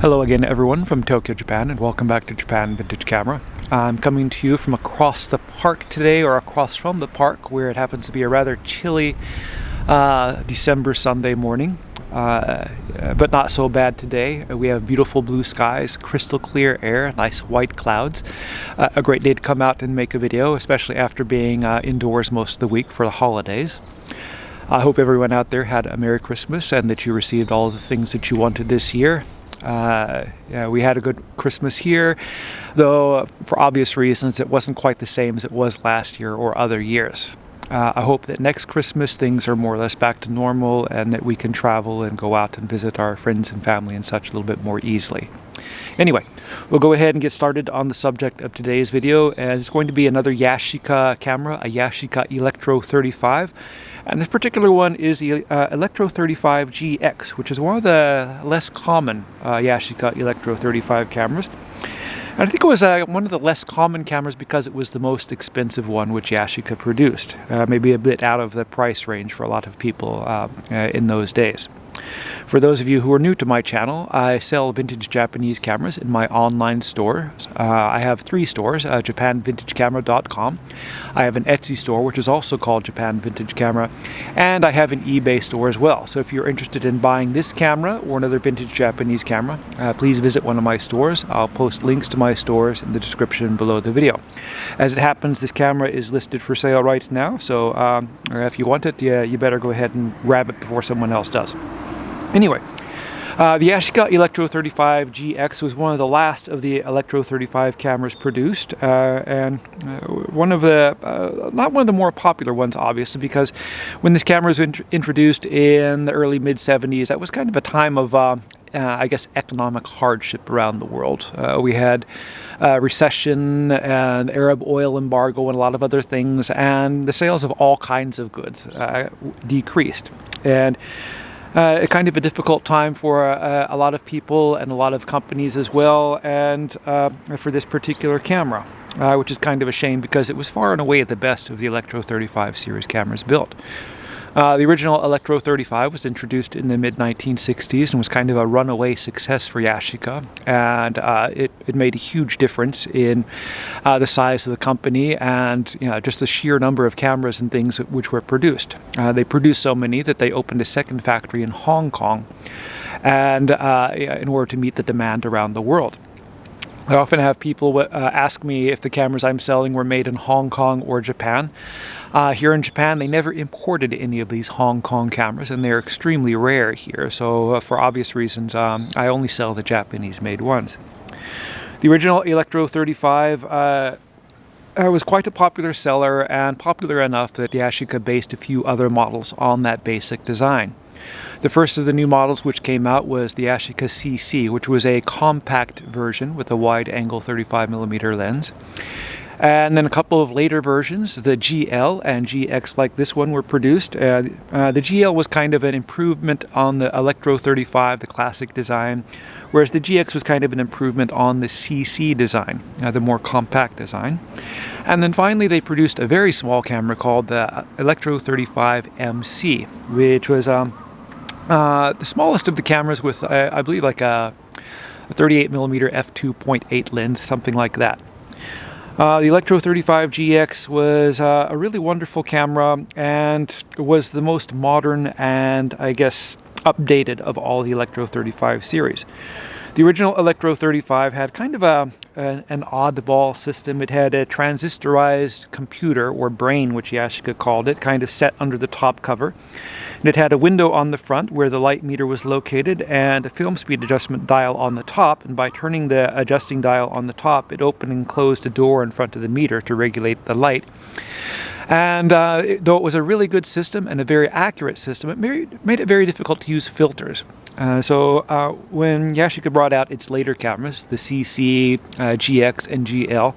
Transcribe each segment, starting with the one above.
Hello again everyone from Tokyo, Japan, and welcome back to Japan Vintage Camera. I'm coming to you from across the park today, or across from the park, where it happens to be a rather chilly December Sunday morning, but not so bad today. We have beautiful blue skies, crystal clear air, nice white clouds. A great day to come out and make a video, especially after being indoors most of the week for the holidays. I hope everyone out there had a Merry Christmas and that you received all the things that you wanted this year. Yeah, we had a good Christmas here, though for obvious reasons it wasn't quite the same as it was last year or other years. I hope that next Christmas things are more or less back to normal and that we can travel and go out and visit our friends and family and such a little bit more easily. Anyway, we'll go ahead and get started on the subject of today's video, and it's going to be another Yashica camera, a Yashica Electro 35. And this particular one is the Electro 35 GX, which is one of the less common Yashica Electro 35 cameras. And I think it was one of the less common cameras because it was the most expensive one which Yashica produced. Maybe a bit out of the price range for a lot of people in those days. For those of you who are new to my channel, I sell vintage Japanese cameras in my online store. I have three stores, japanvintagecamera.com. I have an Etsy store, which is also called Japan Vintage Camera, and I have an eBay store as well. So if you're interested in buying this camera or another vintage Japanese camera, please visit one of my stores. I'll post links to my stores in the description below the video. As it happens, this camera is listed for sale right now, so if you want it, you better go ahead and grab it before someone else does. Anyway, the Yashica Electro 35 GX was one of the last of the Electro 35 cameras produced, and one of the, not one of the more popular ones, obviously, because when this camera was introduced in the early mid-70s, that was kind of a time of, I guess, economic hardship around the world. We had recession and Arab oil embargo and a lot of other things, and the sales of all kinds of goods decreased. And kind of a difficult time for a lot of people and a lot of companies as well, and for this particular camera, which is kind of a shame because it was far and away the best of the Electro 35 series cameras built. The original Electro 35 was introduced in the mid-1960s and was kind of a runaway success for Yashica, and it made a huge difference in the size of the company and just the sheer number of cameras and things which were produced. They produced so many that they opened a second factory in Hong Kong, and in order to meet the demand around the world. I often have people ask me if the cameras I'm selling were made in Hong Kong or Japan. Here in Japan, they never imported any of these Hong Kong cameras, and they're extremely rare here. So for obvious reasons, I only sell the Japanese-made ones. The original Electro 35 was quite a popular seller, and popular enough that Yashica based a few other models on that basic design. The first of the new models which came out was the Yashica CC, which was a compact version with a wide-angle 35mm lens. And then a couple of later versions, the GL and GX like this one, were produced. The GL was kind of an improvement on the Electro 35, the classic design, whereas the GX was kind of an improvement on the CC design, the more compact design. And then finally they produced a very small camera called the Electro 35 MC, which was the smallest of the cameras with, I believe, like a 38mm f2.8 lens, something like that. The Electro 35 GX was a really wonderful camera and was the most modern and, I guess, updated of all the Electro 35 series. The original Electro 35 had kind of an oddball system. It had a transistorized computer, or brain, which Yashica called it, kind of set under the top cover. And it had a window on the front where the light meter was located, and a film speed adjustment dial on the top. And by turning the adjusting dial on the top, it opened and closed a door in front of the meter to regulate the light. And though it was a really good system and a very accurate system, it made it very difficult to use filters. So when Yashica brought out its later cameras, the CC, GX, and GL,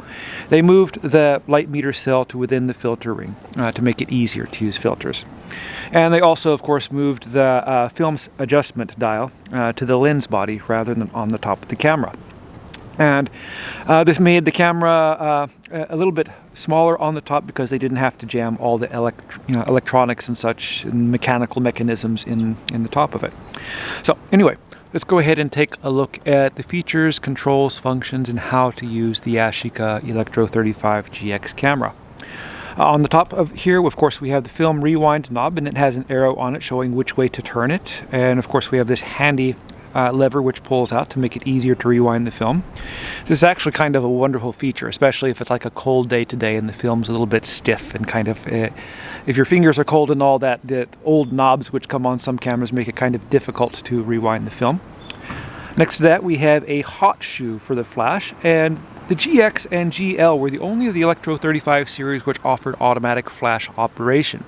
they moved the light meter cell to within the filter ring to make it easier to use filters. And they also, of course, moved the film adjustment dial to the lens body rather than on the top of the camera. And this made the camera a little bit smaller on the top because they didn't have to jam all the electronics and such and mechanical mechanisms in the top of it. So anyway, let's go ahead and take a look at the features, controls, functions, and how to use the Yashica Electro 35 GX camera. On the top of here, of course, we have the film rewind knob, and it has an arrow on it showing which way to turn it. And of course, we have this handy lever which pulls out to make it easier to rewind the film. This is actually kind of a wonderful feature, especially if it's like a cold day today and the film's a little bit stiff and kind of, if your fingers are cold and all that, the old knobs which come on some cameras make it kind of difficult to rewind the film. Next to that, we have a hot shoe for the flash, and the GX and GL were the only of the Electro 35 series which offered automatic flash operation.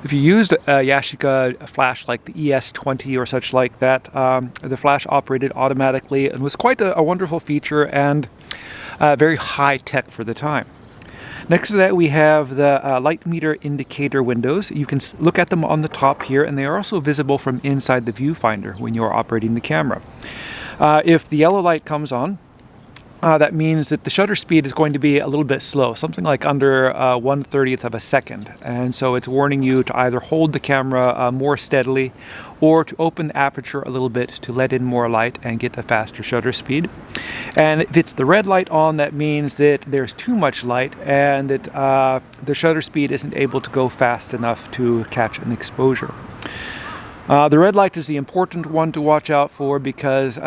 If you used a Yashica flash like the ES20 or such like that, the flash operated automatically and was quite a wonderful feature and very high tech for the time. Next to that, we have the light meter indicator windows. You can look at them on the top here, and they are also visible from inside the viewfinder when you are operating the camera. If the yellow light comes on, that means that the shutter speed is going to be a little bit slow, something like under 1/30th of a second. And so it's warning you to either hold the camera more steadily or to open the aperture a little bit to let in more light and get a faster shutter speed. And if it's the red light on, that means that there's too much light and that the shutter speed isn't able to go fast enough to catch an exposure. The red light is the important one to watch out for because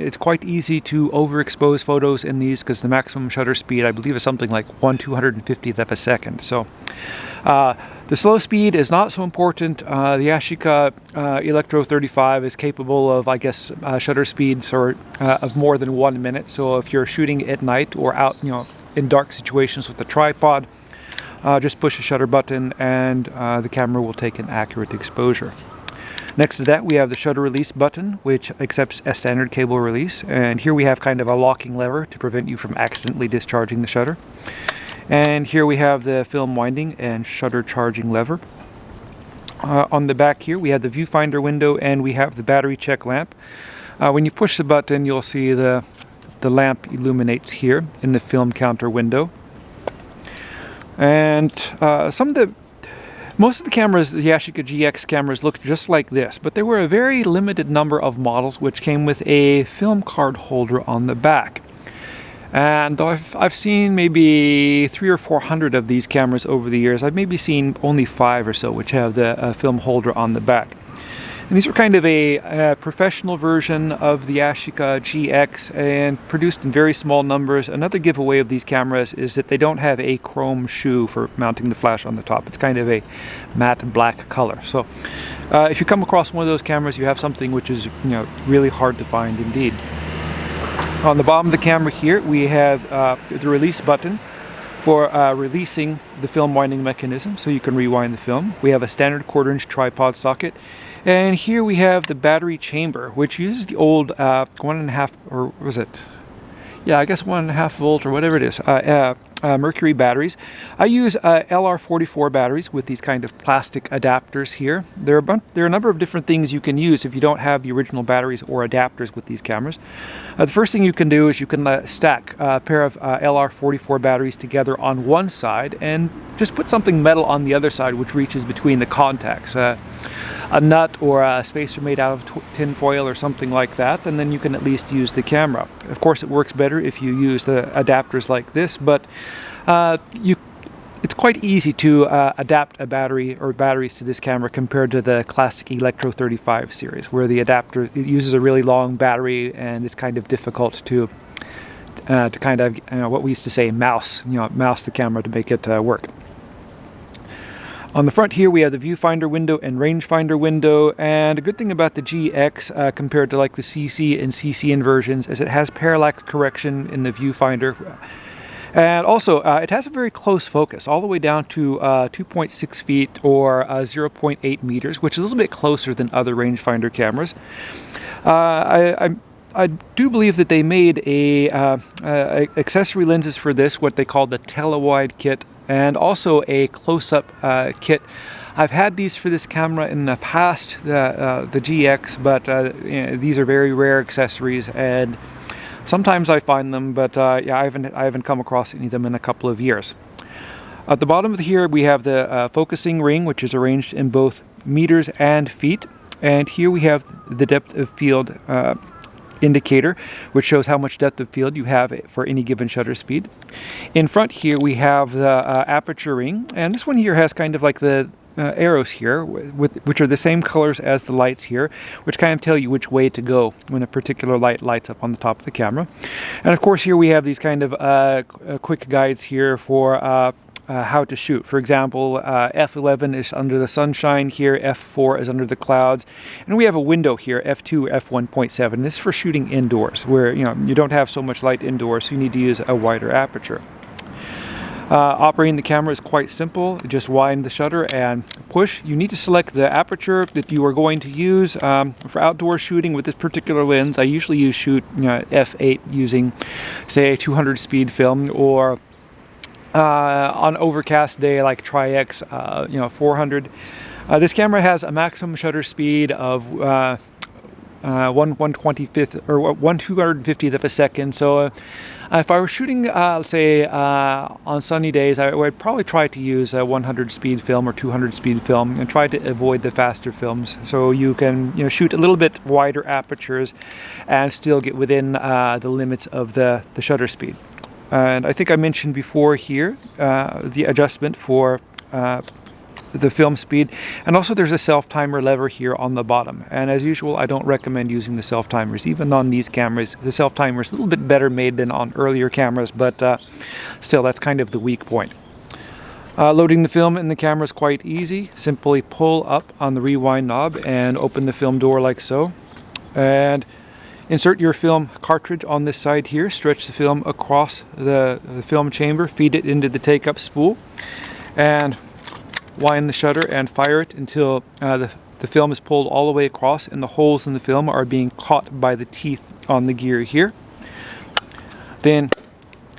it's quite easy to overexpose photos in these because the maximum shutter speed, I believe, is something like 1/250th of a second. So the slow speed is not so important. The Yashica Electro 35 is capable of, I guess, shutter speeds of more than 1 minute. So if you're shooting at night or out, in dark situations with a tripod, just push the shutter button and the camera will take an accurate exposure. Next to that, we have the shutter release button, which accepts a standard cable release. And here we have kind of a locking lever to prevent you from accidentally discharging the shutter. And here we have the film winding and shutter charging lever. On the back here, we have the viewfinder window and we have the battery check lamp. When you push the button, you'll see the lamp illuminates here in the film counter window. And most of the cameras, the Yashica GX cameras, looked just like this, but there were a very limited number of models which came with a film card holder on the back. And though I've seen maybe 300 or 400 of these cameras over the years, I've maybe seen only 5 or so which have the film holder on the back. And these are kind of a professional version of the Yashica GX and produced in very small numbers. Another giveaway of these cameras is that they don't have a chrome shoe for mounting the flash on the top. It's kind of a matte black color. So if you come across one of those cameras, you have something which is really hard to find indeed. On the bottom of the camera here, we have the release button for releasing the film winding mechanism, so you can rewind the film. We have a standard 1/4-inch tripod socket. And here we have the battery chamber, which uses the old 1.5, or was it? Yeah, I guess 1.5 volt or whatever it is, mercury batteries. I use LR44 batteries with these kind of plastic adapters here. There are a number of different things you can use if you don't have the original batteries or adapters with these cameras. The first thing you can do is you can stack a pair of LR44 batteries together on one side and just put something metal on the other side which reaches between the contacts. A nut or a spacer made out of tin foil or something like that, and then you can at least use the camera. Of course, it works better if you use the adapters like this, but it's quite easy to adapt a battery or batteries to this camera compared to the classic Electro 35 series, where the adapter uses a really long battery and it's kind of difficult to kind of what we used to say mouse the camera to make it work. On the front here, we have the viewfinder window and rangefinder window, and a good thing about the GX compared to like the CC and CCN versions is it has parallax correction in the viewfinder. And also, it has a very close focus, all the way down to 2.6 feet or 0.8 meters, which is a little bit closer than other rangefinder cameras. I do believe that they made accessory lenses for this, what they call the telewide kit, and also a close-up kit. I've had these for this camera in the past, the GX, but these are very rare accessories, and sometimes I find them, but yeah, I haven't come across any of them in a couple of years. At the bottom of here, we have the focusing ring, which is arranged in both meters and feet. And here we have the depth of field indicator, which shows how much depth of field you have for any given shutter speed. In front here we have the aperture ring, and this one here has kind of like the arrows here, which are the same colors as the lights here, which kind of tell you which way to go when a particular light lights up on the top of the camera. And of course here we have these kind of quick guides here for how to shoot. For example, F11 is under the sunshine here, F4 is under the clouds, and we have a window here, F2, F1.7. This is for shooting indoors, where you don't have so much light indoors, so you need to use a wider aperture. Operating the camera is quite simple. Just wind the shutter and push. You need to select the aperture that you are going to use. For outdoor shooting with this particular lens, I usually shoot f8 using, say, a 200 speed film, or on overcast day like Tri-X, 400. This camera has a maximum shutter speed of 1/125th or 1/250th of a second. So if I were shooting, say, on sunny days, I would probably try to use a 100 speed film or 200 speed film, and try to avoid the faster films, so you can shoot a little bit wider apertures and still get within the limits of the shutter speed. And I think I mentioned before here the adjustment for the film speed, and also there's a self-timer lever here on the bottom. And as usual, I don't recommend using the self-timers. Even on these cameras, the self-timer is a little bit better made than on earlier cameras, but still, that's kind of the weak point. Loading the film in the camera is quite easy. Simply pull up on the rewind knob and open the film door like so. And insert your film cartridge on this side here. Stretch the film across the film chamber. Feed it into the take-up spool. And wind the shutter and fire it until the film is pulled all the way across and the holes in the film are being caught by the teeth on the gear here. Then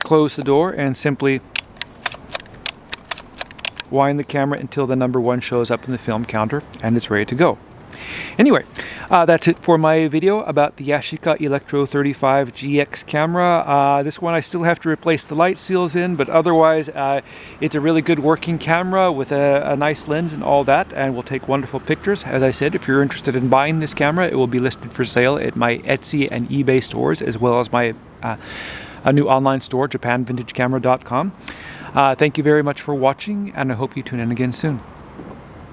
close the door and simply wind the camera until the number 1 shows up in the film counter and it's ready to go. Anyway, that's it for my video about the Yashica Electro 35 GX camera. This one I still have to replace the light seals in, but otherwise it's a really good working camera with a nice lens and all that, and will take wonderful pictures. As I said, if you're interested in buying this camera, it will be listed for sale at my Etsy and eBay stores, as well as my a new online store, JapanVintageCamera.com. Thank you very much for watching, and I hope you tune in again soon.